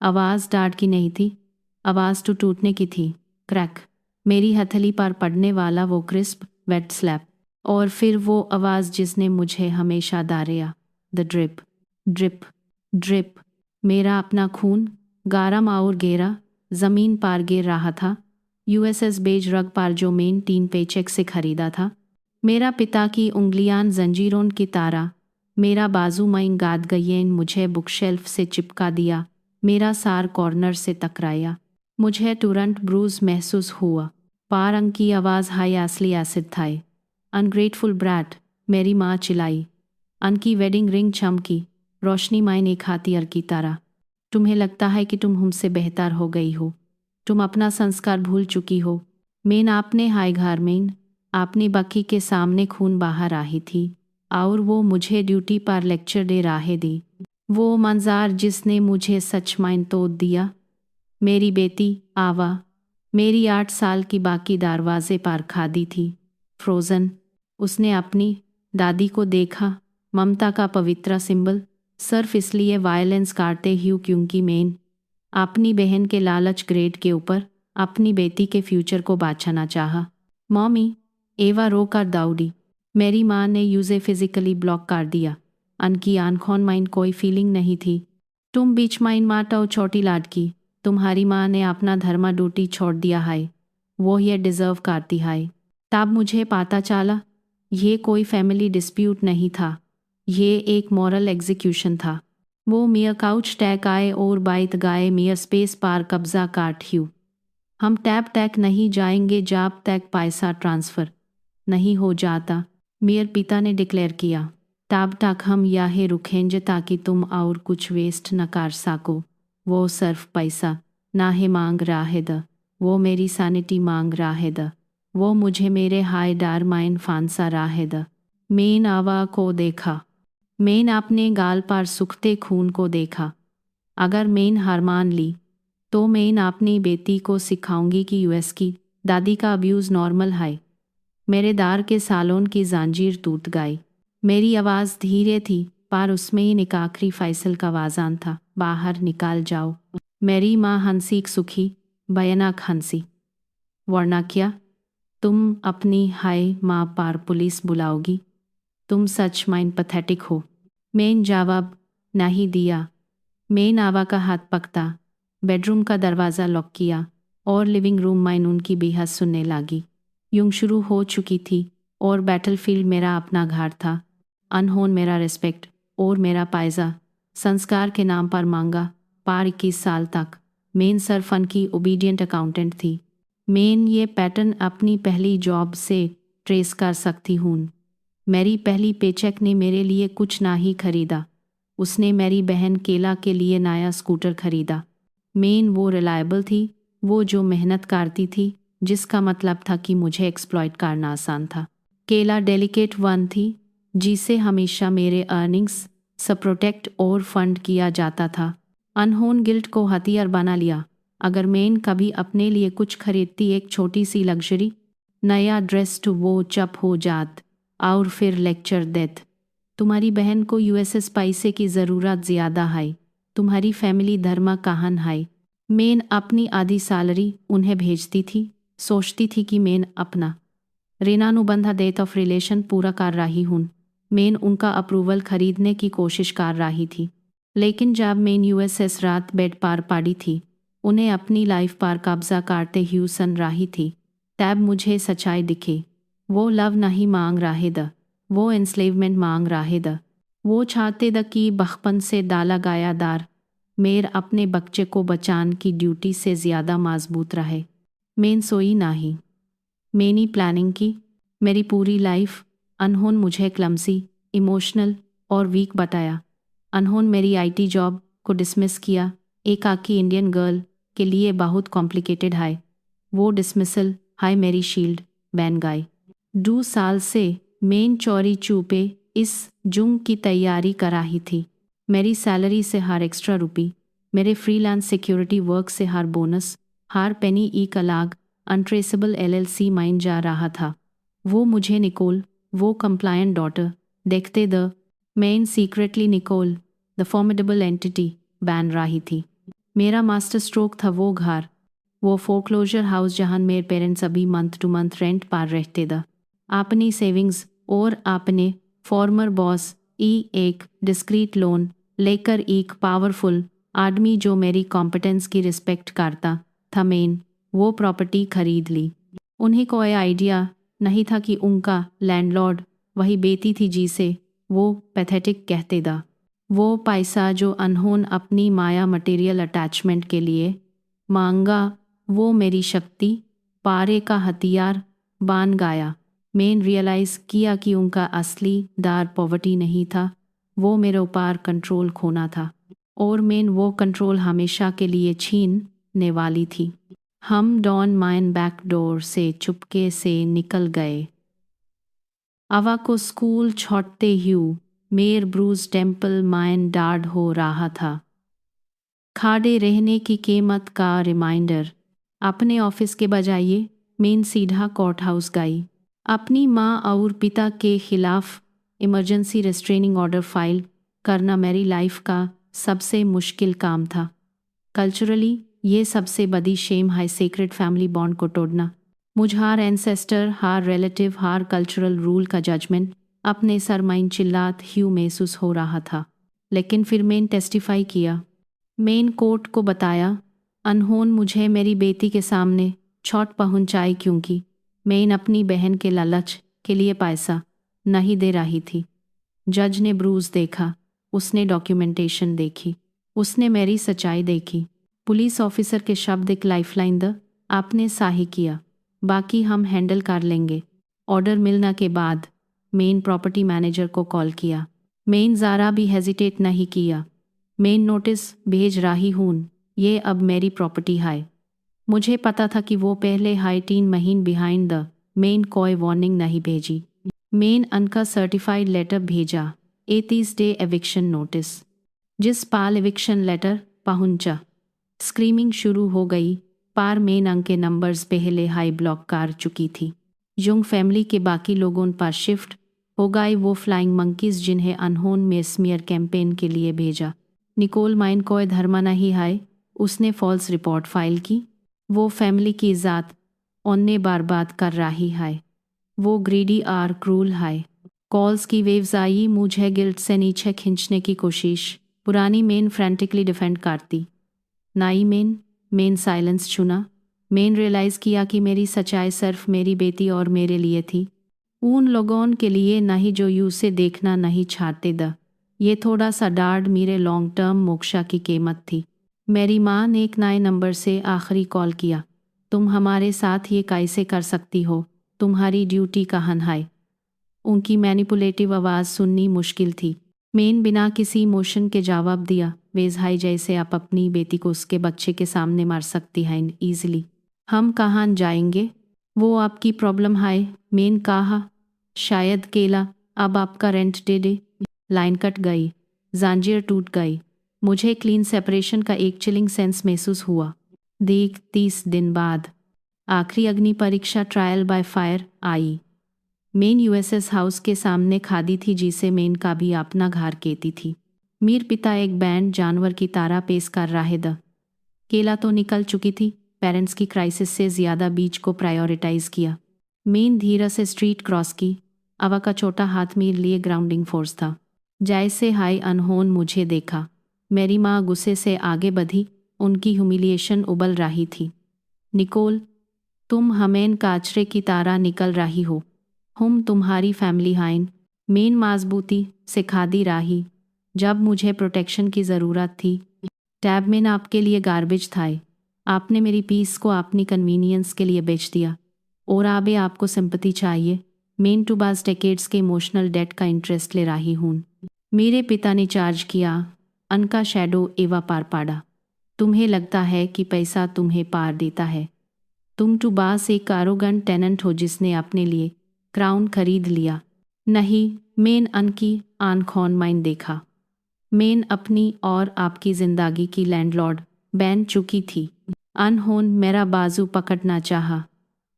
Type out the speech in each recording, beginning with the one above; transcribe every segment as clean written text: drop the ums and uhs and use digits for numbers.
आवाज़ डांट की नहीं थी, आवाज़ तो टूटने की थी। क्रैक। मेरी हथेली पर पड़ने वाला वो क्रिस्प वेट स्लैप, और फिर वो आवाज़ जिसने मुझे हमेशा डांटा। The drip, drip, drip. मेरा अपना खून गारम और गहरा ज़मीन पर गिर रहा था। यूएसएस बेज रग पर जो मैंने 3 पेचेक से खरीदा था। मेरा पिता की उंगलियां जंजीरों की तरह मेरा बाजू में गाद गईं। मुझे बुकशेल्फ से चिपका दिया। मेरा सार कॉर्नर से टकराया। मुझे तुरंत ब्रूज महसूस हुआ। पारंग की आवाज़ हाई असली एसिड था। अनग्रेटफुल ब्रैट, मेरी माँ चिल्लाई। अनकी वेडिंग रिंग चमकी, रोशनी माइन एक हाथियार की तरह। तुम्हें लगता है कि तुम हमसे बेहतर हो गई हो। तुम अपना संस्कार भूल चुकी हो। मैन आपने हाय घर में आपने बकी के सामने खून बाहर रही थी, और वो मुझे ड्यूटी पर लेक्चर दे रहे दी। वो मंजार जिसने मुझे सच माइन तोड़ दिया। मेरी बेटी आवा, मेरी 8 साल की बाकी दरवाजे पर खादी थी, फ्रोज़न। उसने अपनी दादी को देखा, ममता का पवित्र सिंबल, सिर्फ इसलिए वायलेंस करते हुए क्योंकि मैंने अपनी बहन के लालच ग्रेड के ऊपर अपनी बेटी के फ्यूचर को बचाना चाहा। मॉमी, एवा रो कर दौड़ी। मेरी माँ ने यूज़े फिजिकली ब्लॉक कर दिया। उनकी आंखों में कोई फीलिंग नहीं थी। तुम बीच माइन माटा छोटी लाडकी, तुम्हारी माँ ने अपना धर्मा ड्यूटी छोड़ दिया है, वो ये डिज़र्व करती है। तब मुझे पता चला, ये कोई फैमिली डिस्प्यूट नहीं था, ये एक मॉरल एग्जीक्यूशन था। वो मियाँ काउच टैक आए और बाइत गाए मियाँ स्पेस पार कब्जा काट ह्यू। हम टैप टैक नहीं जाएंगे जब तक पैसा ट्रांसफ़र नहीं हो जाता, मेरे पिता ने डिक्लेयर किया। तब तक हम यहाँ रुकेंगे ताकि तुम और कुछ वेस्ट न कर सको। वो सिर्फ पैसा ना ही मांग रहे थे, वो मेरी सैनिटी मांग रहे थे। वो मुझे मेरे हाई डार माइन फांसा रहे थे। मैंने आवा को देखा। मैंने अपने गाल पर सूखते खून को देखा। अगर मैंने हार मान ली, तो मैं अपनी बेटी को सिखाऊंगी कि यूएस की दादी का अब्यूज़ नॉर्मल है। मेरे दार के सालों की जंजीर टूट गई। मेरी आवाज़ धीरे थी, पर उसमें ही एक आखिरी फैसल का वाजान था। बाहर निकाल जाओ। मेरी माँ हंसी, सुखी भयानक हंसी। वरना क्या? तुम अपनी हाय माँ पर पुलिस बुलाओगी? तुम सच माइन पथेटिक हो। मैंने जवाब नहीं दिया। मैंने आवा का हाथ पकड़ा, बेडरूम का दरवाज़ा लॉक किया और लिविंग रूम में उनकी बेहस सुनने लगी। यूं शुरू हो चुकी थी, और बैटलफील्ड मेरा अपना घर था। अनहोन मेरा रिस्पेक्ट और मेरा पायजा संस्कार के नाम पर मांगा। पार 21 साल तक मैन सिर्फ की ओबीडियंट अकाउंटेंट थी। मैन ये पैटर्न अपनी पहली जॉब से ट्रेस कर सकती हूँ। मेरी पहली पेचेक ने मेरे लिए कुछ ना ही खरीदा, उसने मेरी बहन केला के लिए नया स्कूटर खरीदा। मेन वो रिलायबल थी, वो जो मेहनत करती थी, जिसका मतलब था कि मुझे एक्सप्लॉइट करना आसान था। केला डेलिकेट वन थी, जिसे हमेशा मेरे अर्निंग्स से प्रोटेक्ट और फंड किया जाता था। अनहोन गिल्ट को हथियार बना लिया। अगर मैन कभी अपने लिए कुछ खरीदती, एक छोटी सी लग्जरी नया ड्रेस, तो वो चप हो जात और फिर लेक्चर देत। तुम्हारी बहन को यूएसएस पैसे की ज़रूरत ज़्यादा है, तुम्हारी फैमिली धर्म कहान है। मैन अपनी आधी सैलरी उन्हें भेजती थी, सोचती थी कि मैन अपना ऋणानुबंध डेट ऑफ रिलेशन पूरा कर रही हूँ। मैन उनका अप्रूवल खरीदने की कोशिश कर रही थी। लेकिन जब मैन यूएसएस रात बेड पर पड़ी थी, उन्हें अपनी लाइफ पर कब्जा करते हुए सुन रही थी, तब मुझे सच्चाई दिखी। वो लव नहीं मांग रहे थे, वो एंस्लेवमेंट मांग रहे थे। वो चाहते थे कि बचपन से डाला गया दार मेर अपने बच्चे को बचाने की ड्यूटी से ज़्यादा मजबूत रहे। मैंने सोई नहीं, मैंने प्लानिंग की। मेरी पूरी लाइफ अनहोन मुझे क्लमसी, इमोशनल और वीक बताया। अनहोन मेरी आईटी जॉब को डिसमिस किया। एक आकी इंडियन गर्ल के लिए बहुत कॉम्प्लिकेटेड है। वो डिसमिसल हाय मेरी शील्ड बैन गई। 2 साल से मेन चोरी चूपे इस जुंग की तैयारी कर रही थी। मेरी सैलरी से हर एक्स्ट्रा रुपी, मेरे फ्रीलांस सिक्योरिटी वर्क से हर बोनस, हर पेनी एक अलग अनट्रेसेबल एलएलसी माइन जा रहा था। वो मुझे निकोल, वो कंप्लायंट डॉटर, देखते the main secretly Nicole the formidable entity बैन रही थी। मेरा मास्टर स्ट्रोक था वो घर, वो फोरक्लोजर हाउस जहाँ मेरे पेरेंट्स अभी मंथ टू मंथ रेंट पार रहते थे। अपनी सेविंग्स और अपने फॉर्मर बॉस एक डिस्क्रीट लोन लेकर एक पावरफुल आदमी जो मेरी कॉम्पिटेंस की रिस्पेक्ट करता था मेन वो प्रॉपर्टी खरीद ली। उन्हें कोई आइडिया नहीं था कि उनका लैंडलॉर्ड वही बेटी थी जिसे वो पैथेटिक कहते दा। वो पैसा जो अनहोन अपनी माया मटेरियल अटैचमेंट के लिए मांगा वो मेरी शक्ति पारे का हथियार बन गया। मैंने रियलाइज़ किया कि उनका असली दार पॉवर्टी नहीं था, वो मेरे ऊपर कंट्रोल खोना था और मैंने वो कंट्रोल हमेशा के लिए छीनने वाली थी। हम डॉन माइन बैक डोर से चुपके से निकल गए। अवा को स्कूल छोड़ते हुए मेर ब्रूज टेम्पल माइन डार्ड हो रहा था। खाड़े रहने की कीमत का रिमाइंडर अपने ऑफिस के बजाय मेन सीधा कोर्ट हाउस गई। अपनी माँ और पिता के खिलाफ इमरजेंसी रेस्ट्रेनिंग ऑर्डर फाइल करना मेरी लाइफ का सबसे मुश्किल काम था। कल्चरली ये सबसे बड़ी शेम है सेक्रेट फैमिली बॉन्ड को तोड़ना। मुझ हर एंसेस्टर हर रिलेटिव हर कल्चरल रूल का जजमेंट अपने सर माइन चिल्लात ह्यू महसूस हो रहा था। लेकिन फिर मैंने टेस्टिफाई किया, मेन कोर्ट को बताया अनहोन मुझे मेरी बेटी के सामने चोट पहुंचाई क्योंकि मैं अपनी बहन के लालच के लिए पैसा नहीं दे रही थी। जज ने ब्रूज देखा, उसने डॉक्यूमेंटेशन देखी, उसने मेरी सच्चाई देखी। पुलिस ऑफिसर के शब्द एक लाइफलाइन द आपने सही किया, बाकी हम हैंडल कर लेंगे। ऑर्डर मिलने के बाद मेन प्रॉपर्टी मैनेजर को कॉल किया। मेन ज़रा भी हेजिटेट नहीं किया। मेन नोटिस भेज रही हूँ, ये अब मेरी प्रॉपर्टी है। मुझे पता था कि वो पहले हाई 3 महीने बिहाइंड द मेन कोई वार्निंग नहीं भेजी। मेन अनका सर्टिफाइड लेटर भेजा 30 डे एविक्शन नोटिस। जिस पाल एविक्शन लेटर पहुंचा स्क्रीमिंग शुरू हो गई। पार मेन अंक के नंबर्स पहले हाई ब्लॉक कर चुकी थी। यंग फैमिली के बाकी लोगों पर शिफ्ट हो गए वो फ्लाइंग मंकीज जिन्हें अनहोन में स्मीयर कैंपेन के लिए भेजा। निकोल माइन कोई धर्मा नहीं है, उसने फॉल्स रिपोर्ट फाइल की। वो फैमिली की इज्जत ओन्ने बर्बाद कर रही है। वो ग्रीडी और क्रूल है। कॉल्स की वेव्स आई, मुझे गिल्ट से नीचे खींचने की कोशिश। पुरानी मेन फ्रेंटिकली डिफेंड करती। नाई मेन साइलेंस चुना। मेन रियलाइज़ किया कि मेरी सच्चाई सिर्फ मेरी बेटी और मेरे लिए थी, उन लोगों के लिए नहीं जो यू से देखना नहीं चाहते द। ये थोड़ा सा डार्ड मेरे लॉन्ग टर्म मोक्षा की कीमत थी। मेरी माँ ने एक नए नंबर से आखिरी कॉल किया, तुम हमारे साथ ये कैसे कर सकती हो, तुम्हारी ड्यूटी कहाँ है। उनकी मैनिपुलेटिव आवाज़ सुननी मुश्किल थी। मेन बिना किसी इमोशन के जवाब दिया, वेज़हाई जैसे आप अपनी बेटी को उसके बच्चे के सामने मार सकती हैं ईजिली। हम कहाँ जाएंगे, वो आपकी प्रॉब्लम है। मेन कहा, शायद केला अब आपका रेंट दे दे। लाइन कट गई, जांजियर टूट गई। मुझे क्लीन सेपरेशन का एक चिलिंग सेंस महसूस हुआ। 30 दिन बाद आखिरी अग्नि परीक्षा trial by fire I. Main USS house के सामने खादी थी जिसे मेन का भी अपना घर कहती थी। मीर पिता एक बैंड जानवर की तारा पेश कर रहे द। केला तो निकल चुकी थी, पेरेंट्स की क्राइसिस से ज़्यादा बीच को प्रायोरिटाइज किया। मेन धीरे से स्ट्रीट क्रॉस की। अवा का छोटा हाथ मेरे लिए ग्राउंडिंग फोर्स था। जैसे हाई अनहोन मुझे देखा, मेरी माँ गुस्से से आगे बढ़ी, उनकी ह्यूमिलिएशन उबल रही थी। निकोल, तुम हमें काचरे की तारा निकल रही हो, हम तुम्हारी फैमिली हाइन। मेन मजबूती से खादी राही। जब मुझे प्रोटेक्शन की ज़रूरत थी, टैब में आपके लिए गार्बेज था। आपने मेरी पीस को अपनी कन्वीनियंस के लिए बेच दिया और आबे आपको सिंपैथी चाहिए। मेन टू बाज डेकेड्स के इमोशनल डेट का इंटरेस्ट ले रही हूँ। मेरे पिता ने चार्ज किया, अनका शैडो एवा पार पाड़ा। तुम्हें लगता है कि पैसा तुम्हें पार देता है। तुम टू बास एक आरोगेंट टेनेंट हो जिसने अपने लिए क्राउन खरीद लिया। नहीं, मेन अनकी आंखों माइन देखा। मेन अपनी और आपकी जिंदगी की लैंडलॉर्ड बन चुकी थी। अनहोन मेरा बाजू पकड़ना चाहा।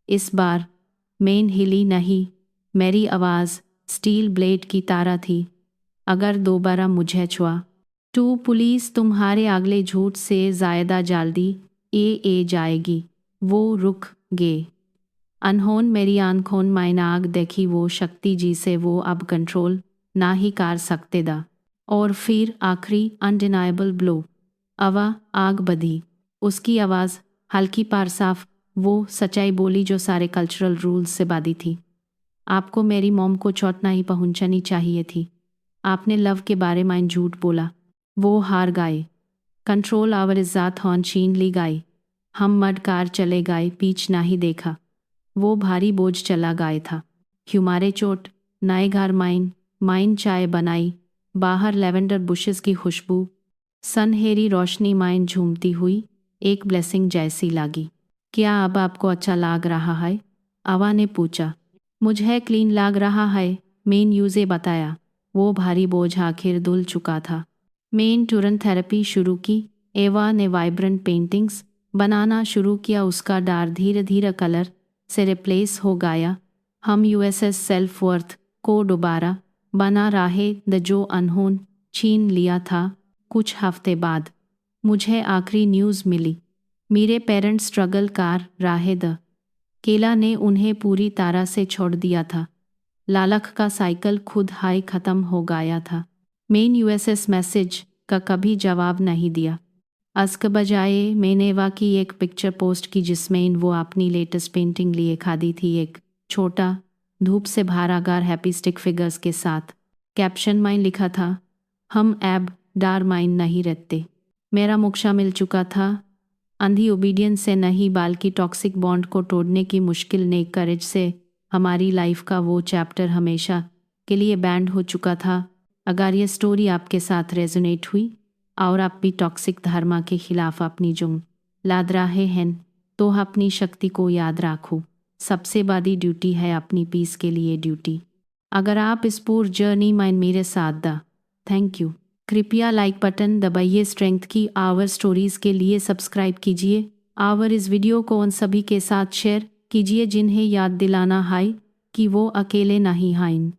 इस बार मेन हिली नहीं। मेरी आवाज़ स्टील ब्लेड की तारा थी। अगर दोबारा मुझे छुआ 2 पुलिस तुम्हारे अगले झूठ से ज़्यादा जल्दी ए जाएगी। वो रुक गए। अनहोन मेरी आंखों में आग देखी वो शक्ति जिसे वो अब कंट्रोल ना ही कर सकते दा। और फिर आखिरी अनडिनाइबल ब्लो। अवा आग बधी। उसकी आवाज़ हल्की पर साफ, वो सच्चाई बोली जो सारे कल्चरल रूल्स से बाधी थी। आपको मेरी मॉम को चोट नहीं पहुंचनी चाहिए थी। आपने लव के बारे में झूठ बोला। वो हार गए। कंट्रोल आवर इज्जत हॉन छीन ली गई। हम मड कार चले गए, पीछ नहीं देखा। वो भारी बोझ चला गया था। हमारे चोट नए घर माइन चाय बनाई। बाहर लेवेंडर बुशेस की खुशबू सनहेरी रोशनी माइन झूमती हुई एक ब्लेसिंग जैसी लगी। क्या अब आपको अच्छा लग रहा है? अवा ने पूछा। मुझे क्लीन लग रहा है, मेन यूज़े बताया। वो भारी बोझ आखिर धुल चुका था। मेन तुरंत थेरेपी शुरू की। एवा ने वाइब्रेंट पेंटिंग्स बनाना शुरू किया। उसका डर धीरे धीरे कलर से रिप्लेस हो गया। हम यूएसएस सेल्फ वर्थ को दोबारा बना रहे द जो अनहोन छीन लिया था। कुछ हफ्ते बाद मुझे आखिरी न्यूज़ मिली। मेरे पेरेंट्स स्ट्रगल कर रहे द केला ने उन्हें पूरी तरह से छोड़ दिया था। लालख का साइकिल खुद हाई ख़त्म हो गया था। मेन यूएसएस मैसेज का कभी जवाब नहीं दिया। अस्क बजाय मैंने वाकई एक पिक्चर पोस्ट की जिसमें वो अपनी लेटेस्ट पेंटिंग लिए खादी थी, एक छोटा धूप से भारागार हैप्पी स्टिक फिगर्स के साथ। कैप्शन में लिखा था, हम एब डार माइन नहीं रहते। मेरा मोक्षा मिल चुका था। अंधी ओबीडियंस से नहीं बल्कि टॉक्सिक बॉन्ड को तोड़ने की मुश्किल नेक करेज से हमारी लाइफ का वो चैप्टर हमेशा के लिए बैंड हो चुका था। अगर ये स्टोरी आपके साथ रेजोनेट हुई और आप भी टॉक्सिक धर्मा के खिलाफ अपनी जुंग लाद रहे हैं तो अपनी शक्ति को याद रखो। सबसे बड़ी ड्यूटी है अपनी पीस के लिए ड्यूटी। अगर आप इस पूरी जर्नी में मेरे साथ दा, थैंक यू। कृपया लाइक बटन दबाइए। स्ट्रेंथ की आवर स्टोरीज के लिए सब्सक्राइब कीजिए। आवर इस वीडियो को उन सभी के साथ शेयर कीजिए जिन्हें याद दिलाना है कि वो अकेले नहीं हैं।